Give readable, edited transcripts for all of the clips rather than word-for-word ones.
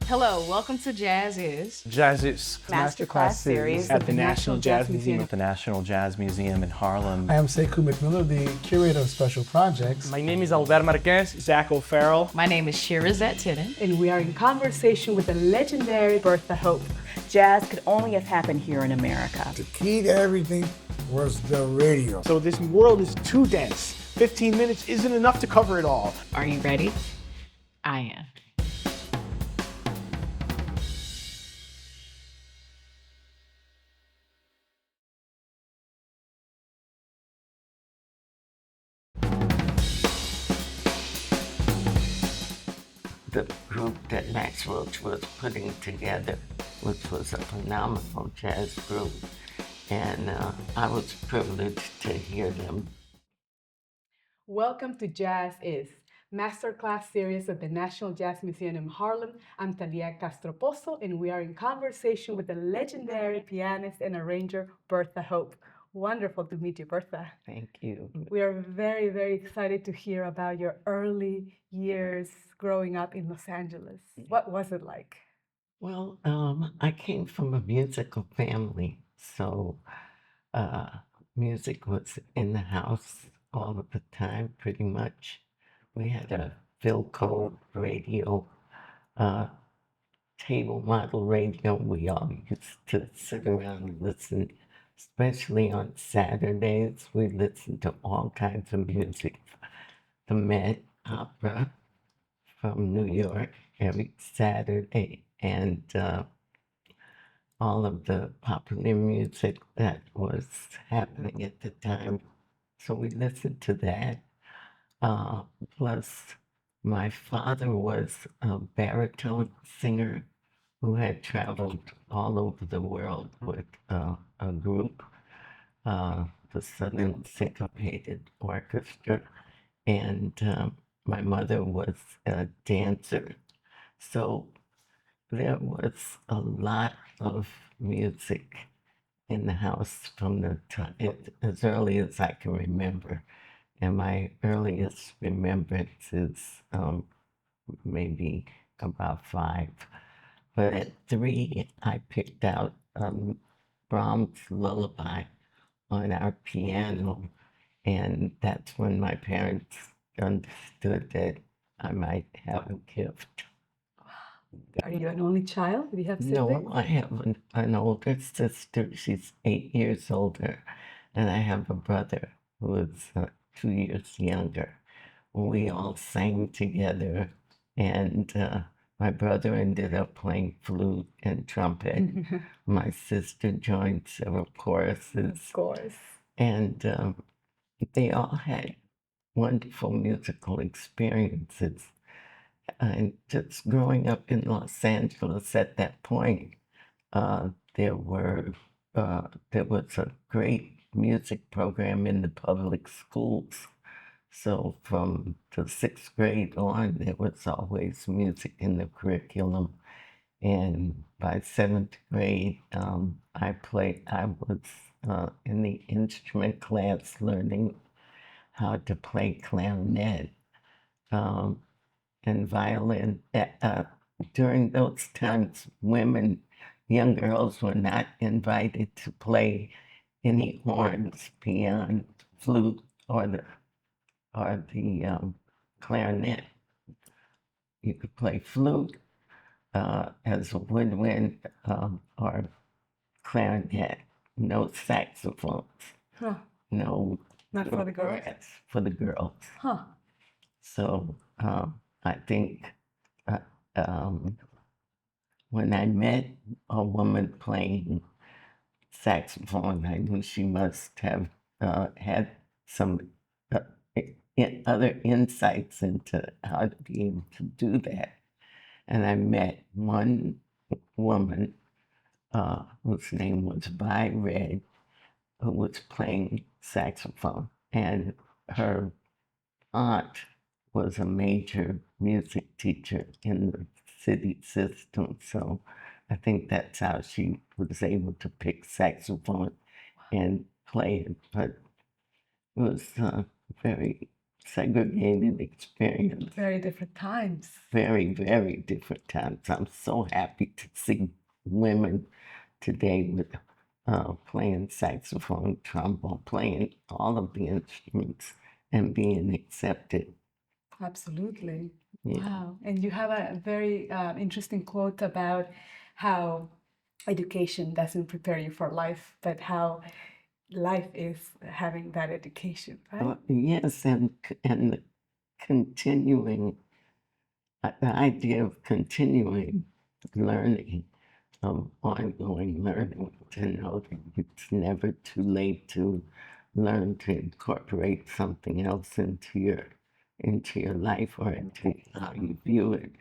Hello, welcome to Jazz Is Jazz's MasterClass series at the National Jazz Museum at the National Jazz Museum in Harlem. I am Sekou McMillan, the curator of special projects. My name is Albert Marquez, Zach O'Farrell. My name is Shirazette Titten. And we are in conversation with the legendary Bertha Hope. Jazz could only have happened here in America. The key to everything was the radio. So this world is too dense. 15 minutes isn't enough to cover it all. Are you ready? I am. The group that Max Roach was putting together, which was a phenomenal jazz group, and I was privileged to hear them. Welcome to Jazz Is, Masterclass series of the National Jazz Museum in Harlem. I'm Talia Castro Pozo, and we are in conversation with the legendary pianist and arranger, Bertha Hope. Wonderful to meet you, Bertha. Thank you. We are very, very excited to hear about your early years growing up in Los Angeles. What was it like? Well, I came from a musical family, so music was in the house all of the time, pretty much. We had a Philco radio, table model radio. We all used to sit around and listen, especially on Saturdays. We listened to all kinds of music. The Met Opera from New York every Saturday, and all of the popular music that was happening at the time. So we listened to that. Plus, my father was a baritone singer who had traveled all over the world with a group, the Southern Syncopated Orchestra, and my mother was a dancer. So there was a lot of music in the house from the time, as early as I can remember. And my earliest remembrance is maybe about 5. But at 3, I picked out Brahms' Lullaby on our piano. And that's when my parents understood that I might have a gift. Are you an only child? Do you have siblings? No, I have an older sister. She's 8 years older. And I have a brother who is 2 years younger. We all sang together. And my brother ended up playing flute and trumpet. My sister joined several choruses. Of course. And they all had wonderful musical experiences. And just growing up in Los Angeles at that point, there was a great music program in the public schools. So from the 6th grade on, there was always music in the curriculum. And by 7th grade, I was in the instrument class learning how to play clarinet and violin. During those times, young girls were not invited to play any horns beyond flute or the clarinet. You could play flute as a woodwind or clarinet. No saxophones. Huh. No. Not for the girls? For the girls. Huh. So I think when I met a woman playing saxophone, I knew she must have had some other insights into how to be able to do that. And I met one woman whose name was Vi Red, who was playing saxophone. And her aunt was a major music teacher in the city system. So I think that's how she was able to pick saxophone and play it. But it was very segregated experience. Very different times. Very, very different times. I'm so happy to see women today with playing saxophone, trombone, playing all of the instruments and being accepted. Absolutely. Yeah. Wow. And you have a very interesting quote about how education doesn't prepare you for life, but how life is having that education, right? Yes, and the continuing, the idea of continuing learning, of ongoing learning, to know that it's never too late to learn to incorporate something else into your life or into how you view it,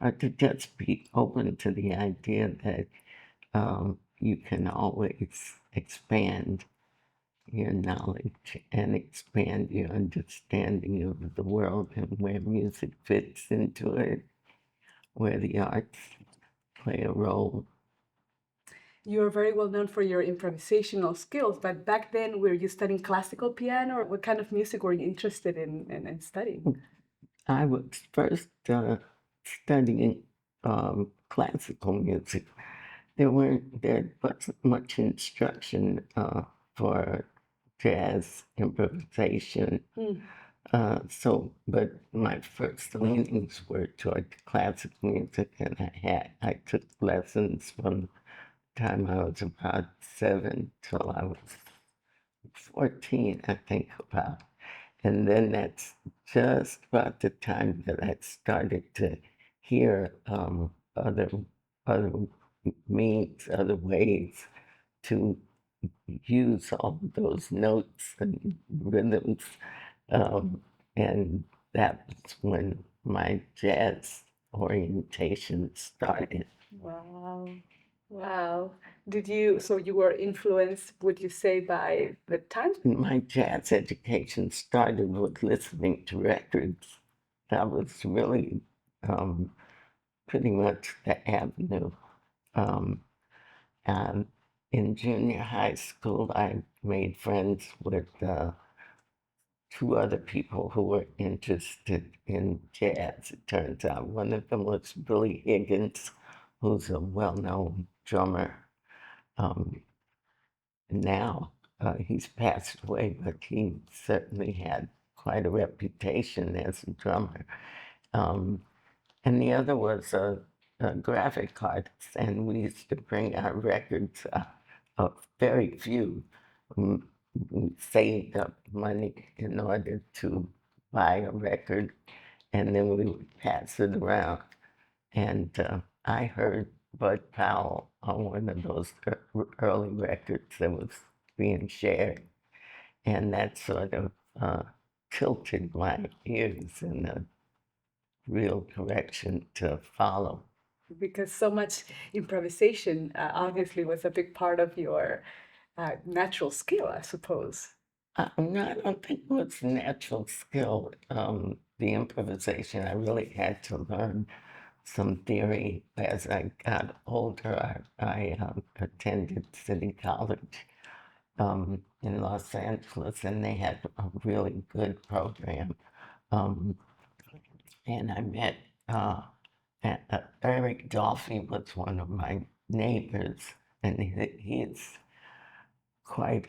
or to just be open to the idea that you can always expand your knowledge and expand your understanding of the world and where music fits into it, where the arts play a role. You're very well known for your improvisational skills, but back then, were you studying classical piano, or what kind of music were you interested in studying? I was first studying classical music. There wasn't much instruction for jazz improvisation. But my first leanings were toward classical music, and I took lessons from the time I was about 7 till I was 14, I think about. And then that's just about the time that I started to hear other means, other ways to use all of those notes and rhythms. And that was when my jazz orientation started. Wow. Wow. So you were influenced, would you say, by the times? My jazz education started with listening to records. That was really pretty much the avenue. And in junior high school, I made friends with 2 other people who were interested in jazz. It turns out one of them was Billy Higgins, who's a well-known drummer. Now he's passed away, but he certainly had quite a reputation as a drummer. And the other was a graphic artist, and we used to bring our records of very few. We saved up money in order to buy a record, and then we would pass it around. And I heard Bud Powell on one of those early records that was being shared, and that sort of tilted my ears in a real direction to follow. Because so much improvisation obviously was a big part of your natural skill, I suppose. No, I don't think it was natural skill. The improvisation, I really had to learn some theory as I got older. I attended City College in Los Angeles, and they had a really good program. And I met Eric Dolphy was one of my neighbors, and he's quite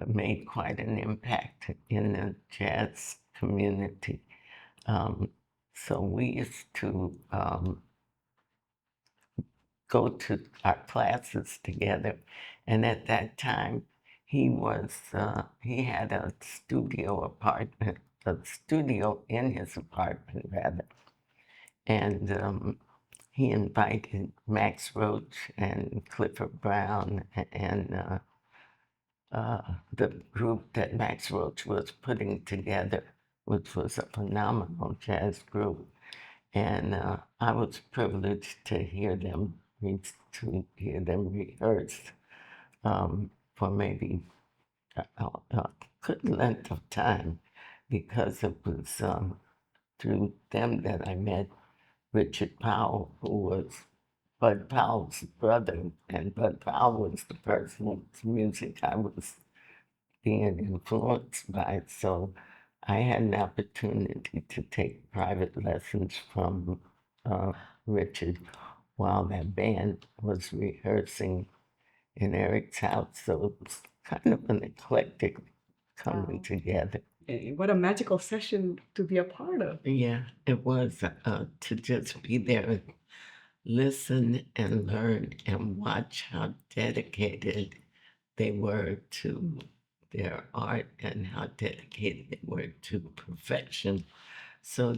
made quite an impact in the jazz community. So we used to go to our classes together, and at that time he had a studio in his apartment rather, and he invited Max Roach and Clifford Brown and the group that Max Roach was putting together, which was a phenomenal jazz group. And I was privileged to hear them rehearse for maybe a good length of time, because it was through them that I met Richard Powell, who was Bud Powell's brother, and Bud Powell was the person whose music I was being influenced by. So I had an opportunity to take private lessons from Richard while that band was rehearsing in Eric's house. So it was kind of an eclectic coming together. What a magical session to be a part of. Yeah, it was to just be there and listen and learn and watch how dedicated they were to their art and how dedicated they were to perfection. So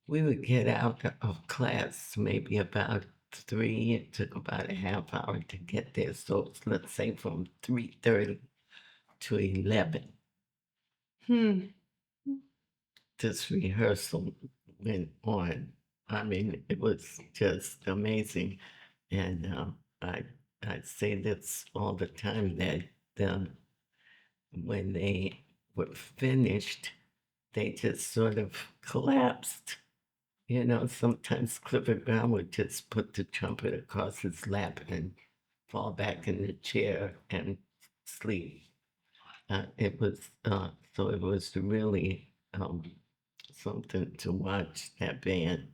we would get out of class maybe about 3. It took about a half hour to get there. So it's, let's say from 3:30 to 11. This rehearsal went on. I mean, it was just amazing. And I say this all the time that when they were finished, they just sort of collapsed. You know, sometimes Clifford Brown would just put the trumpet across his lap and fall back in the chair and sleep. It was really something to watch that band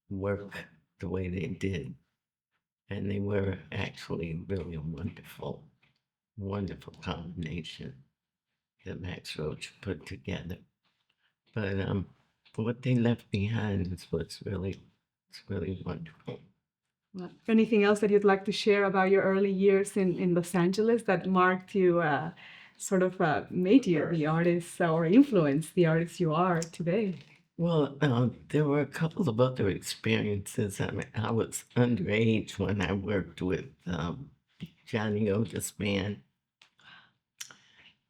work the way they did. And they were actually really a wonderful combination that Max Roach put together. But what they left behind is it's really wonderful. Anything else that you'd like to share about your early years in Los Angeles that marked you, made you the artist or influenced the artist you are today? Well, there were a couple of other experiences. I mean, I was underage when I worked with Johnny Otis Band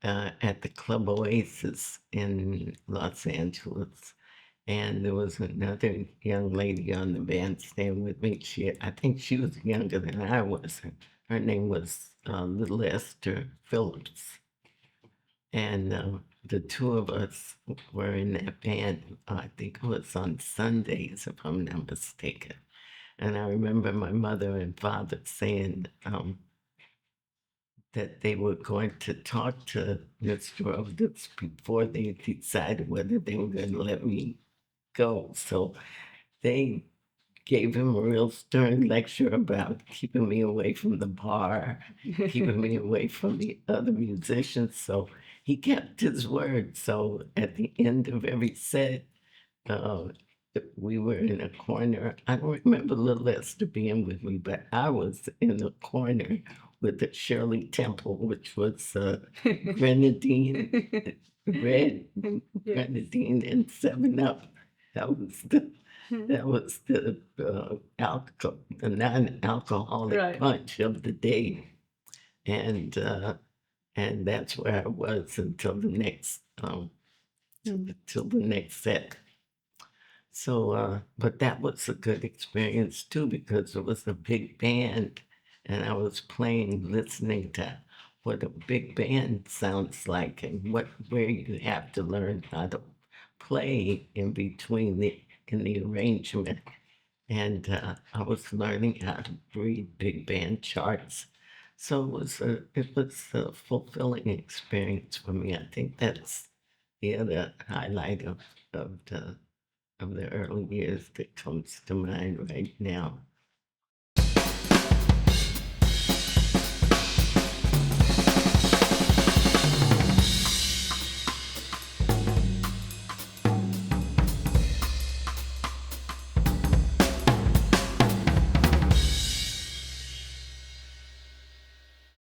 at the Club Oasis in Los Angeles. And there was another young lady on the bandstand with me. I think she was younger than I was. Her name was Little Esther Phillips. And the two of us were in that band. I think it was on Sundays, if I'm not mistaken. And I remember my mother and father saying that they were going to talk to Mr. Otis before they decided whether they were going to let me go. So they gave him a real stern lecture about keeping me away from the bar, keeping me away from the other musicians. So he kept his word. So at the end of every set, we were in a corner. I don't remember Little Esther being with me, but I was in the corner with the Shirley Temple, which was grenadine, red grenadine and 7-Up. That was the non-alcoholic punch of the day, and that's where I was until the next set. So, but that was a good experience too, because it was a big band, and I was playing, listening to what a big band sounds like, and where you have to learn how to play in between in the arrangement. And I was learning how to read big band charts. So it was a fulfilling experience for me. I think that's the other highlight of the early years that comes to mind right now.